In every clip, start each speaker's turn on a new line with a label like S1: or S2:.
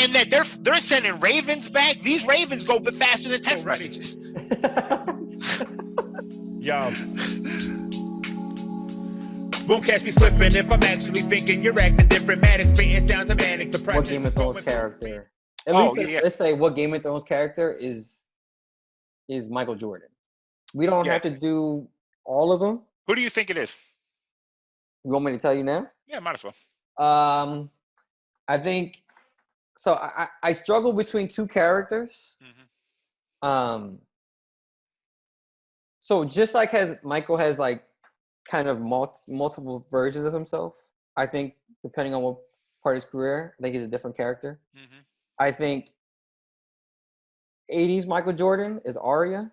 S1: and that they're sending ravens back. These ravens go a bit faster than text messages.
S2: Yo. Won't catch me slipping if I'm actually thinking you're acting different. Manic, spitting sounds of manic depressing.
S3: What Game of Thrones character? At least let's say what Game of Thrones character is Michael Jordan. We don't have to do all of them.
S1: Who do you think it is?
S3: You want me to tell you now?
S1: Yeah, might as well.
S3: I think so. I struggle between two characters.
S1: Mm-hmm.
S3: So just like Michael has like kind of multiple versions of himself. I think depending on what part of his career, I think he's a different character.
S1: Mm-hmm.
S3: I think 80s Michael Jordan is Arya.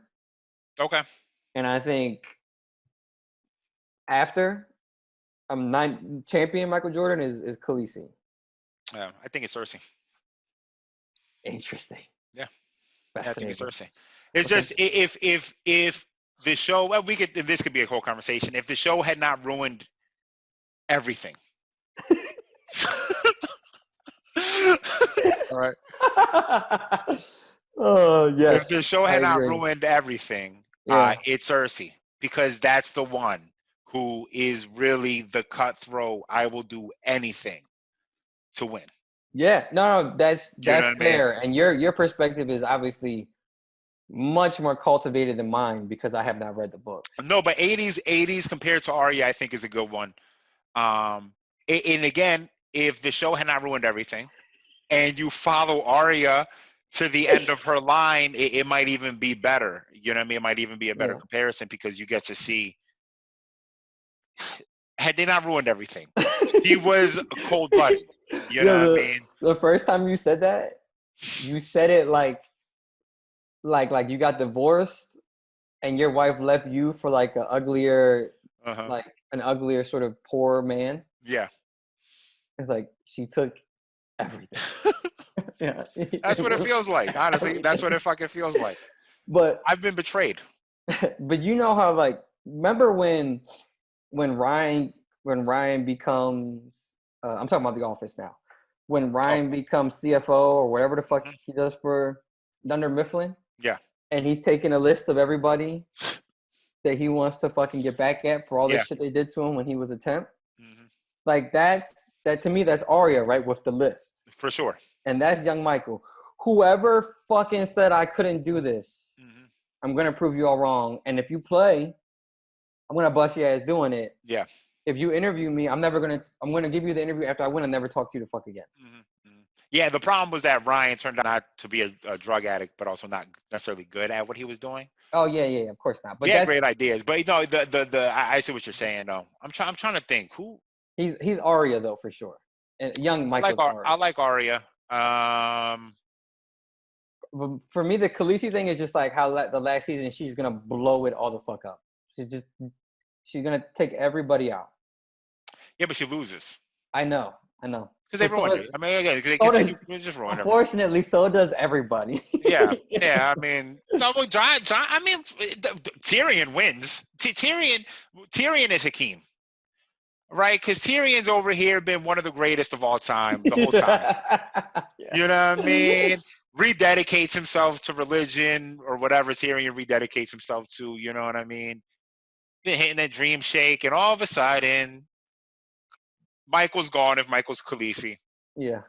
S1: Okay.
S3: And I think after champion Michael Jordan is Khaleesi.
S1: I think it's Cersei.
S3: Interesting.
S1: Yeah. I think it's Cersei. It's just if the show, well, this could be a whole conversation. If the show had not ruined everything. All right.
S3: Oh, yes.
S1: If the show had not ruined everything, it's Cersei, because that's the one who is really the cutthroat. I will do anything to win.
S3: Yeah, no, that's fair. And your perspective is obviously much more cultivated than mine because I have not read the books.
S1: No, but 80s compared to Arya, I think is a good one. And again, if the show had not ruined everything, and you follow Arya to the end of her line, it might even be better. You know what I mean? It might even be a better comparison because you get to see. Had they not ruined everything, he was cold-blooded. You know what I mean?
S3: The first time you said that, you said it like you got divorced and your wife left you for like an uglier sort of poor man.
S1: Yeah.
S3: It's like she took everything. Yeah.
S1: That's what it feels like. Honestly, that's what it fucking feels like.
S3: But
S1: I've been betrayed.
S3: But you know how, like, remember when Ryan becomes I'm talking about The Office now. When Ryan becomes CFO or whatever the fuck he does for Dunder Mifflin.
S1: Yeah.
S3: And he's taking a list of everybody that he wants to fucking get back at for all this shit they did to him when he was a temp.
S1: Mm-hmm.
S3: Like that to me, that's Arya, right? With the list.
S1: For sure.
S3: And that's young Michael. Whoever fucking said I couldn't do this, I'm going to prove you all wrong. And if you play, I'm going to bust your ass doing it.
S1: Yeah.
S3: If you interview me, I'm going to give you the interview after I win and never talk to you the fuck again.
S1: Mm-hmm. Yeah, the problem was that Ryan turned out not to be a drug addict, but also not necessarily good at what he was doing.
S3: Oh yeah, of course not. But
S1: he had great ideas, but you know, I see what you're saying. though. I'm trying to think who.
S3: He's Arya though for sure, and young Michael's Arya.
S1: I like Arya.
S3: For me, the Khaleesi thing is just like how the last season she's gonna blow it all the fuck up. She's gonna take everybody out.
S1: Yeah, but she loses.
S3: I know.
S1: Because they ruined it. I mean, they continue just ruin it.
S3: Unfortunately, so does everybody.
S1: Yeah. I mean, no, John. I mean, Tyrion wins. Tyrion is Hakeem, right? Because Tyrion's over here been one of the greatest of all time the whole time. You know what I mean? Rededicates himself to religion or whatever Tyrion rededicates himself to. You know what I mean? Been hitting that dream shake, and all of a sudden, Michael's gone if Michael's Khaleesi.
S3: Yeah.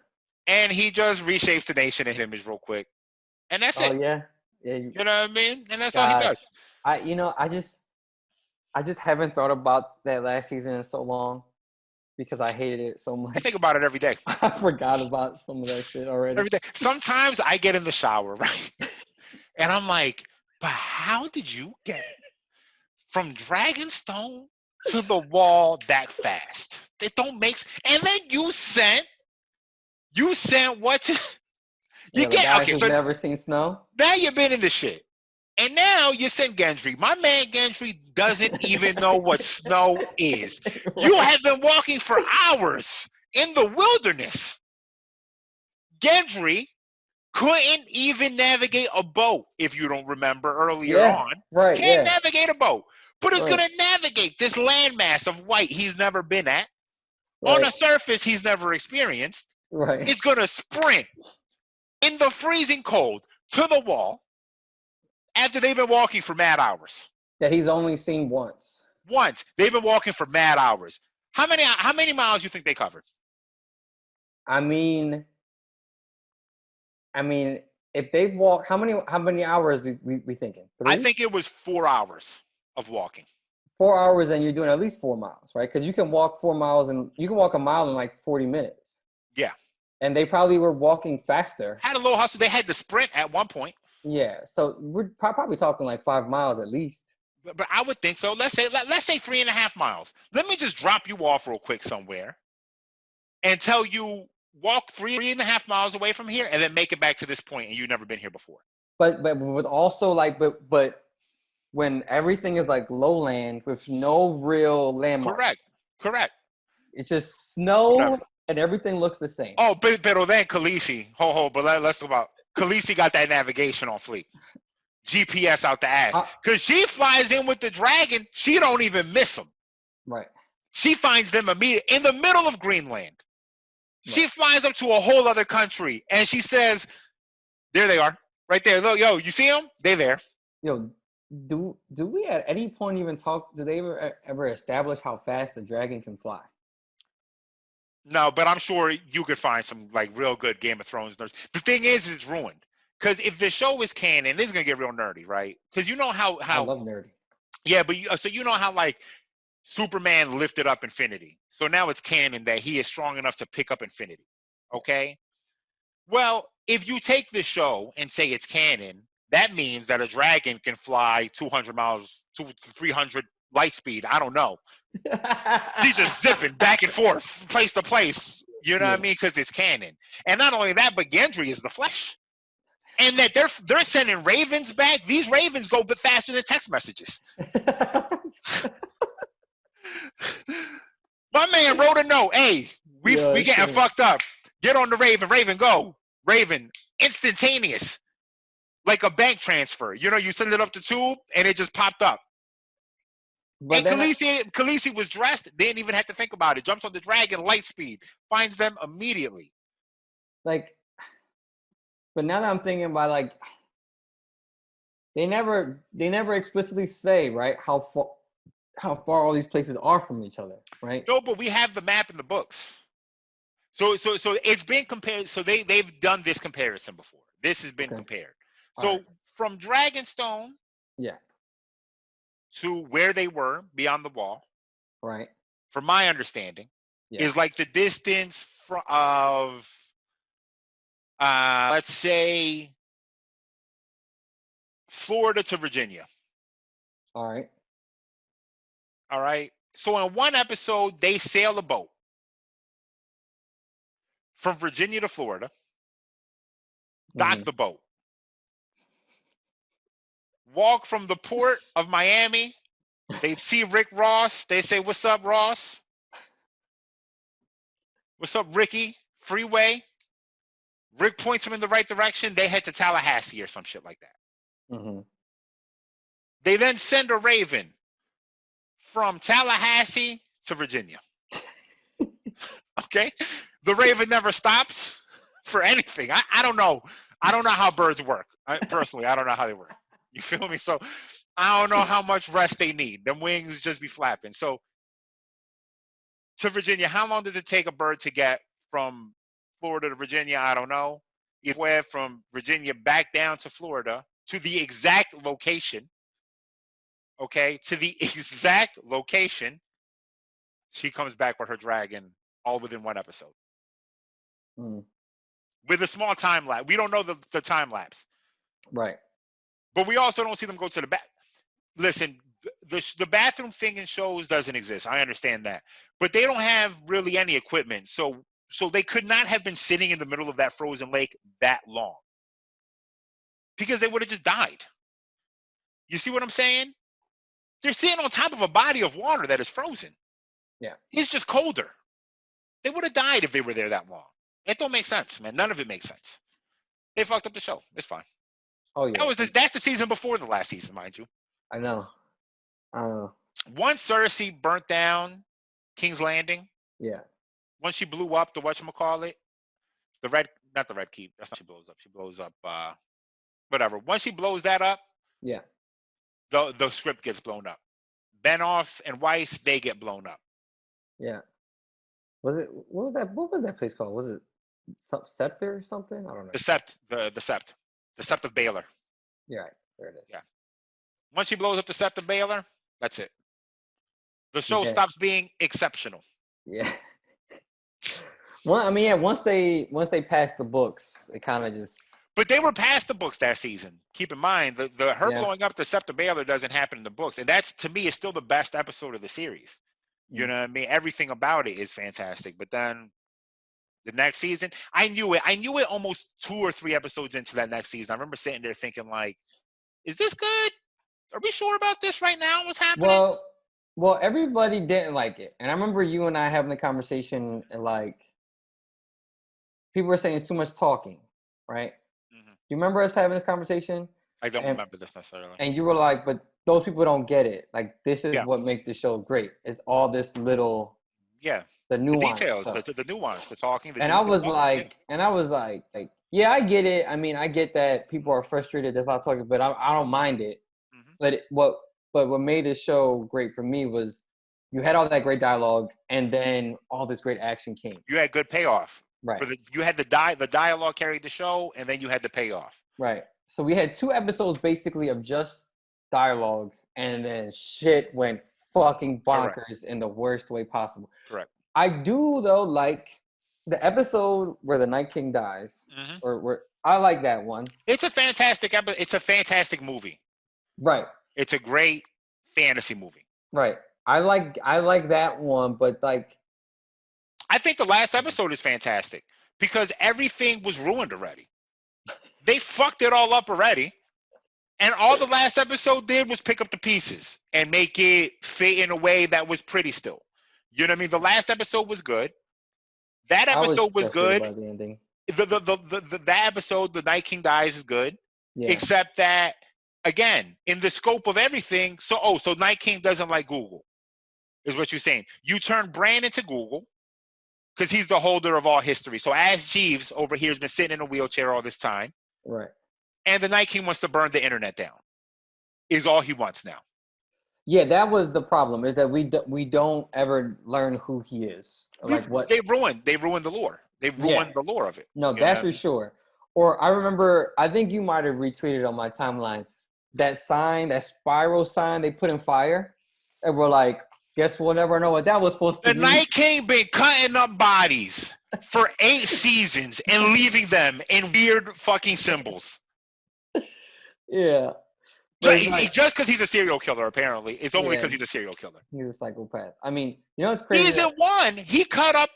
S1: And he just reshapes the nation in his image real quick. And that's it.
S3: Oh, yeah.
S1: You know what I mean? And that's all he does.
S3: I just haven't thought about that last season in so long because I hated it so much.
S1: I think about it every day.
S3: I forgot about some of that shit already.
S1: Every day. Sometimes I get in the shower, right? And I'm like, but how did you get from Dragonstone to the wall that fast? It don't make sense. And then you sent what to you get okay, so
S3: never seen snow.
S1: Now you've been in the shit. And now you send Gendry. My man Gendry doesn't even know what snow is. Right. You have been walking for hours in the wilderness. Gendry couldn't even navigate a boat, if you don't remember earlier on.
S3: Right.
S1: Can't navigate a boat. But is going to navigate this landmass of white he's never been at. Right. On a surface he's never experienced.
S3: Right.
S1: He's going to sprint in the freezing cold to the wall after they've been walking for mad hours.
S3: That he's only seen once.
S1: Once. They've been walking for mad hours. How many miles you think they covered?
S3: I mean, if they walk, how many hours we thinking? 3?
S1: I think it was 4 hours of walking.
S3: 4 hours, and you're doing at least 4 miles, right? Because you can walk 4 miles, and you can walk a mile in like 40 minutes.
S1: Yeah.
S3: And they probably were walking faster.
S1: Had a little hustle. They had the sprint at one point.
S3: Yeah. So we're probably talking like 5 miles at least.
S1: But I would think so. Let's say 3.5 miles. Let me just drop you off real quick somewhere and tell you walk 3.5 miles away from here and then make it back to this point and you've never been here before.
S3: But with also like but when everything is like lowland with no real landmarks.
S1: Correct.
S3: It's just snow.
S1: Whatever.
S3: And everything looks the same.
S1: Oh, but then Khaleesi, but let's talk about Khaleesi got that navigation on fleek. GPS out the ass. Because she flies in with the dragon, she don't even miss them.
S3: Right.
S1: She finds them immediately in the middle of Greenland. She flies up to a whole other country and she says, there they are. Right there. Look, yo, you see them? They there.
S3: Yo, do we at any point even talk, do they ever establish how fast a dragon can fly?
S1: No, but I'm sure you could find some like real good Game of Thrones nerds. The thing is, it's ruined. Because if the show is canon, this is gonna get real nerdy, right? Because you know how
S3: I love nerdy.
S1: Yeah, but so you know how like Superman lifted up Infinity. So now it's canon that he is strong enough to pick up Infinity. Okay? Well, if you take the show and say it's canon, that means that a dragon can fly 200 miles, 300 light speed. I don't know. He's just zipping back and forth, place to place. You know what I mean? Because it's canon. And not only that, but Gendry is the flesh. And that they're sending ravens back. These ravens go a bit faster than text messages. My man wrote a note. Hey, we getting fucked up. Get on the Raven. Raven, go. Raven, instantaneous. Like a bank transfer. You know, you send it up the tube and it just popped up. But and Khaleesi was dressed. Didn't even have to think about it. Jumps on the dragon, light speed. Finds them immediately.
S3: Like, but now that I'm thinking about like, they never explicitly say, right, how far all these places are from each other, right?
S1: No, but we have the map in the books. So it's been compared. So they've done this comparison before. This has been compared. So from Dragonstone, to where they were beyond the wall,
S3: right?
S1: From my understanding, is like the distance of, let's say, Florida to Virginia.
S3: All
S1: right. So in one episode, they sail a boat from Virginia to Florida, dock the boat, walk from the port of Miami. They see Rick Ross. They say, "What's up, Ross? What's up, Ricky? Freeway." Rick points them in the right direction. They head to Tallahassee or some shit like that.
S3: Mm-hmm.
S1: They then send a Raven from Tallahassee to Virginia. Okay? The Raven never stops for anything. I don't know. I don't know how birds work. Personally, I don't know how they work. You feel me? So I don't know how much rest they need. Them wings just be flapping. So to Virginia, how long does it take a bird to get from Florida to Virginia? I don't know. Either way, from Virginia back down to Florida to the exact location. Okay, to the exact location. She comes back with her dragon all within one episode. With a small time lapse. We don't know the time lapse.
S3: Right.
S1: But we also don't see them go to the bath. Listen, the bathroom thing in shows doesn't exist. I understand that. But they don't have really any equipment. So they could not have been sitting in the middle of that frozen lake that long. Because they would have just died. You see what I'm saying? They're sitting on top of a body of water that is frozen.
S3: Yeah. It's
S1: just colder. They would have died if they were there that long. It don't make sense, man. None of it makes sense. They fucked up the show. It's fine.
S3: Oh, yeah.
S1: That's the season before the last season, mind you.
S3: I know.
S1: Once Cersei burnt down King's Landing.
S3: Yeah.
S1: Once she blew up the whatchamacallit, the not the Red Keep. That's not she blows up. She blows up whatever. Once she blows that up,
S3: Yeah.
S1: the script gets blown up. Benoff and Weiss, they get blown up.
S3: Yeah. Was it? What was that? What was that place called? Was it Scepter or something? I don't know.
S1: The Sept of Baylor.
S3: Yeah, right. There it is.
S1: Yeah. Once she blows up the Sept of Baylor, that's it. The show
S3: Yeah.
S1: stops being exceptional.
S3: Yeah. Well, I mean, yeah. Once they passed the books, it kind of just.
S1: But they were past the books that season. Keep in mind, her
S3: Yeah.
S1: blowing up the Sept of Baylor doesn't happen in the books, and that's to me is still the best episode of the series. You know what I mean? Everything about it is fantastic. But then the next season, I knew it. I knew it almost 2 or 3 episodes into that next season. I remember sitting there thinking, like, is this good? Are we sure about this right now? What's happening?
S3: Well, everybody didn't like it, and I remember you and I having a conversation, and like, people were saying it's too much talking, right?
S1: Mm-hmm.
S3: You remember us having this conversation?
S1: I don't remember this necessarily.
S3: And you were like, but those people don't get it. Like, this is what makes the show great. It's all this little, the nuance,
S1: the details,
S3: stuff.
S1: the nuance, the talking. The
S3: and I was like, yeah, I get it. I mean, I get that people are frustrated. There's a lot of talking, but I don't mind it. Mm-hmm. But what made this show great for me was you had all that great dialogue, and then all this great action came.
S1: You had good payoff.
S3: Right.
S1: You had the dialogue carried the show, and then you had the payoff.
S3: Right. So we had 2 episodes basically of just dialogue, and then shit went fucking bonkers in the worst way possible.
S1: Correct.
S3: I do though like the episode where the Night King dies, or where I like that one.
S1: It's a fantastic episode. It's a fantastic movie.
S3: Right.
S1: It's a great fantasy movie.
S3: Right. I like that one, but like,
S1: I think the last episode is fantastic because everything was ruined already. They fucked it all up already. And all the last episode did was pick up the pieces and make it fit in a way that was pretty still. You know what I mean? The last episode was good. That episode was good.
S3: By the ending.
S1: That episode, The Night King Dies, is good.
S3: Yeah.
S1: Except that, again, in the scope of everything, so Night King doesn't like Google, is what you're saying. You turn Bran into Google because he's the holder of all history. So Ash Jeeves over here has been sitting in a wheelchair all this time.
S3: Right.
S1: And the Night King wants to burn the internet down. Is all he wants now.
S3: Yeah, that was the problem. Is that we don't ever learn who he is. Like what
S1: they ruined the lore. They ruined the lore of it.
S3: No, that's for sure. Or I remember, I think you might have retweeted on my timeline that sign, that spiral sign they put in fire, and we're like, guess we'll never know what that was supposed to be.
S1: The Night King been cutting up bodies for 8 seasons and leaving them in weird fucking symbols.
S3: Yeah.
S1: Just because he's a serial killer, apparently. It's only because he's a serial killer.
S3: He's a psychopath. I mean, you know what's crazy?
S1: Season 1, he cut up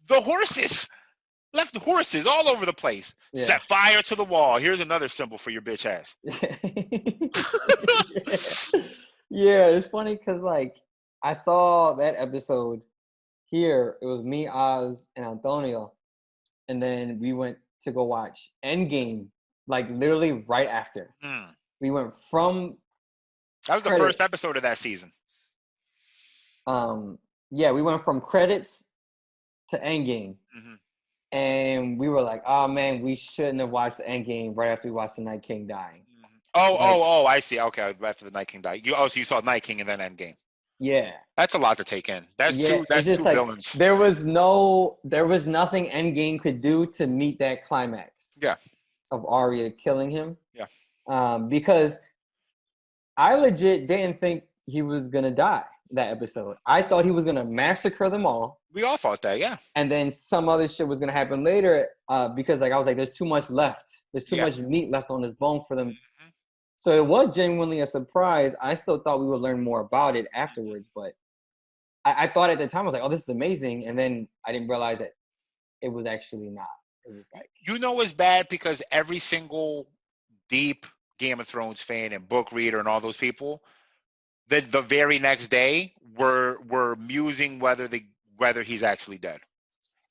S1: the horses. Left the horses all over the place.
S3: Yeah.
S1: Set fire to the wall. Here's another symbol for your bitch ass.
S3: Yeah, it's funny because, like, I saw that episode here. It was me, Oz, and Antonio. And then we went to go watch Endgame, like, literally right after. We went from
S1: that was the first episode of that season.
S3: Yeah, we went from credits to Endgame. And we were like, oh man, we shouldn't have watched the Endgame right after we watched the Night King dying.
S1: I see. Okay, after the Night King died. So you saw Night King and then Endgame.
S3: Yeah.
S1: That's a lot to take in. That's two like, villains.
S3: There was nothing Endgame could do to meet that climax.
S1: Yeah.
S3: Of Arya killing him.
S1: Yeah.
S3: Because I legit didn't think he was gonna die that episode. I thought he was gonna massacre them all.
S1: We all thought that, yeah.
S3: And then some other shit was gonna happen later, because like I was like, there's too much left. There's too much meat left on this bone for them. So it was genuinely a surprise. I still thought we would learn more about it afterwards, but I thought at the time I was like, oh, this is amazing, and then I didn't realize that it was actually not. It was like,
S1: you know, it's bad because every single deep Game of Thrones fan and book reader and all those people, the very next day were musing whether he's actually dead,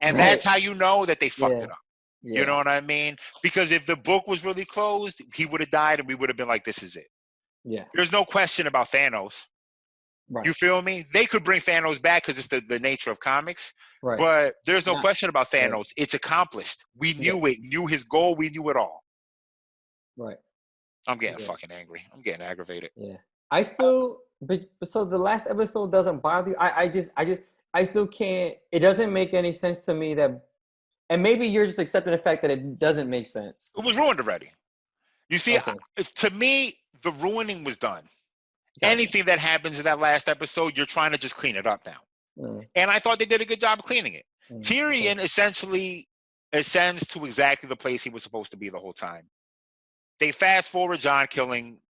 S1: and that's how you know that they fucked it up. Yeah. You know what I mean? Because if the book was really closed, he would have died, and we would have been like, "This is it."
S3: Yeah.
S1: There's no question about Thanos.
S3: Right.
S1: You feel me? They could bring Thanos back because it's the nature of comics.
S3: Right.
S1: But there's no
S3: Nah,
S1: question about Thanos.
S3: right.
S1: It's accomplished. We
S3: Yeah.
S1: knew it. Knew his goal. We knew it all.
S3: Right.
S1: I'm getting
S3: Yeah.
S1: fucking angry. I'm getting aggravated.
S3: Yeah. I still, but so the last episode doesn't bother you. I still can't. It doesn't make any sense to me that, and maybe you're just accepting the fact that it doesn't make sense.
S1: It was ruined already. You see,
S3: Okay.
S1: to me, the ruining was done.
S3: Gotcha.
S1: Anything that happens in that last episode, you're trying to just clean it up now.
S3: Mm,
S1: And I thought they did a good job of cleaning it.
S3: okay.
S1: Tyrion essentially ascends to exactly the place he was supposed to be the whole time. They fast forward John killing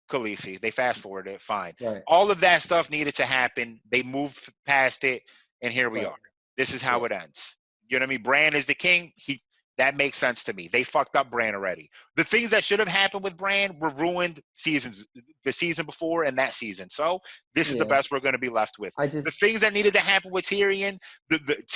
S1: Khaleesi. They fast forward it, fine.
S3: Right.
S1: All of that stuff needed to happen. They moved past it, and here we
S3: Right.
S1: are. This is how it ends. You know what I mean? Bran is the king. That makes sense to me. They fucked up Bran already. The things that should have happened with Bran were ruined the season before and that season. So this is the best we're going to be left with. The things that needed to happen with Tyrion,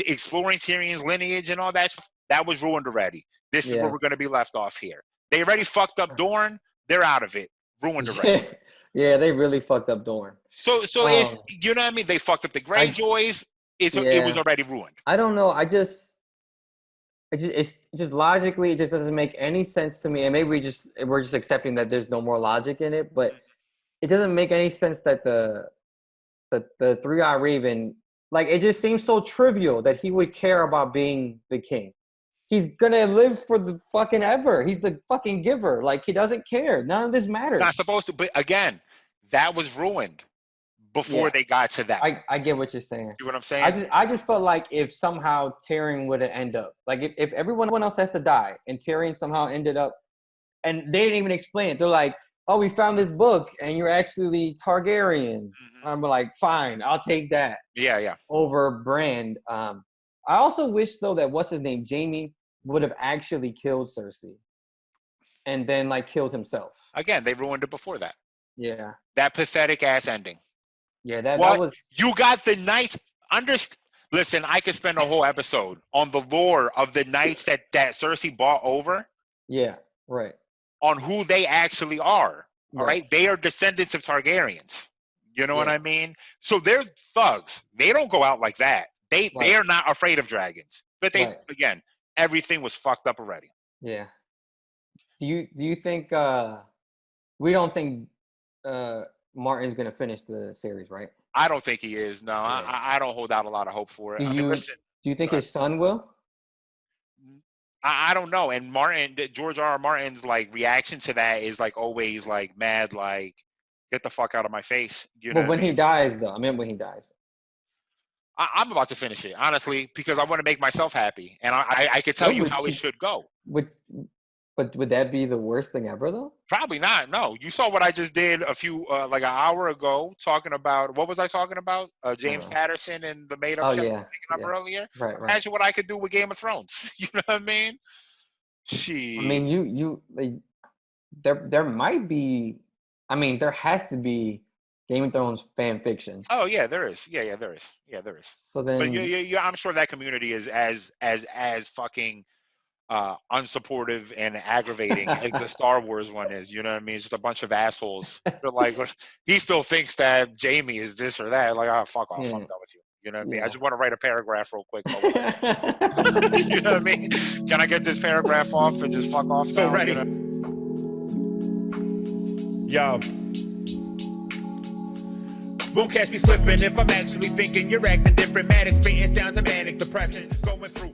S1: exploring Tyrion's lineage and all that stuff, that was ruined already. This is where we're going to be left off here. They already fucked up Dorne. They're out of it. Ruined already.
S3: Yeah, they really fucked up Dorne.
S1: So it's, you know what I mean? They fucked up the Greyjoys. It was already ruined.
S3: I don't know. It's just logically, it just doesn't make any sense to me. And maybe we're just accepting that there's no more logic in it, but it doesn't make any sense that the three-eyed raven, like, it just seems so trivial that he would care about being the king. He's gonna live for the fucking ever. He's the fucking giver. Like, he doesn't care. None of this matters.
S1: Not supposed to, but again, that was ruined before they got to that.
S3: I get what you're saying.
S1: See what I'm saying?
S3: I just felt like if somehow Tyrion would have ended up, like if everyone else has to die and Tyrion somehow ended up, and they didn't even explain it. They're like, oh, we found this book and you're actually Targaryen. Mm-hmm. I'm like, fine, I'll take that.
S1: Yeah.
S3: Over Bran. I also wish though that what's his name, Jaime, would have actually killed Cersei, and then like killed himself.
S1: Again, they ruined it before that.
S3: Yeah.
S1: That pathetic ass ending.
S3: Yeah, that was.
S1: You got the knights. Listen, I could spend a whole episode on the lore of the knights that Cersei bought over.
S3: Yeah. Right.
S1: On who they actually are. All right. They are descendants of Targaryens. You know what I mean? So they're thugs. They don't go out like that. They are not afraid of dragons. But again, everything was fucked up already.
S3: Yeah. Do you think we don't think Martin's gonna finish the series, right?
S1: I don't think he is. No, I don't hold out a lot of hope for it.
S3: Do you think his son will?
S1: I don't know. And George R.R. Martin's like reaction to that is like always like mad, like get the fuck out of my face. You know.
S3: But when he dies, though, I mean, when he dies.
S1: I'm about to finish it, honestly, because I want to make myself happy, and I could tell you how it should go.
S3: But would that be the worst thing ever, though?
S1: Probably not. No, you saw what I just did like an hour ago, talking about what was I talking about? James Patterson and the made-up show picking up earlier. Right. Imagine what I could do with Game of Thrones. You know what I mean? I
S3: mean, there might be. I mean, there has to be Game of Thrones fan fiction.
S1: Oh yeah, there is. Yeah, there is. Yeah, there is.
S3: So then,
S1: but I'm sure that community is as fucking unsupportive and aggravating as the Star Wars one is. You know what I mean? It's just a bunch of assholes. They're like, he still thinks that Jaime is this or that. Like, oh, fuck off, I'm done with you. You know what I mean? I just want to write a paragraph real quick. You know what I mean? Can I get this paragraph off and just fuck off?
S2: So
S1: now?
S2: ready.
S1: You know?
S2: Yo. Won't catch me slipping if I'm actually thinking you're acting different. Manic, spitting sounds of manic, depressing, going through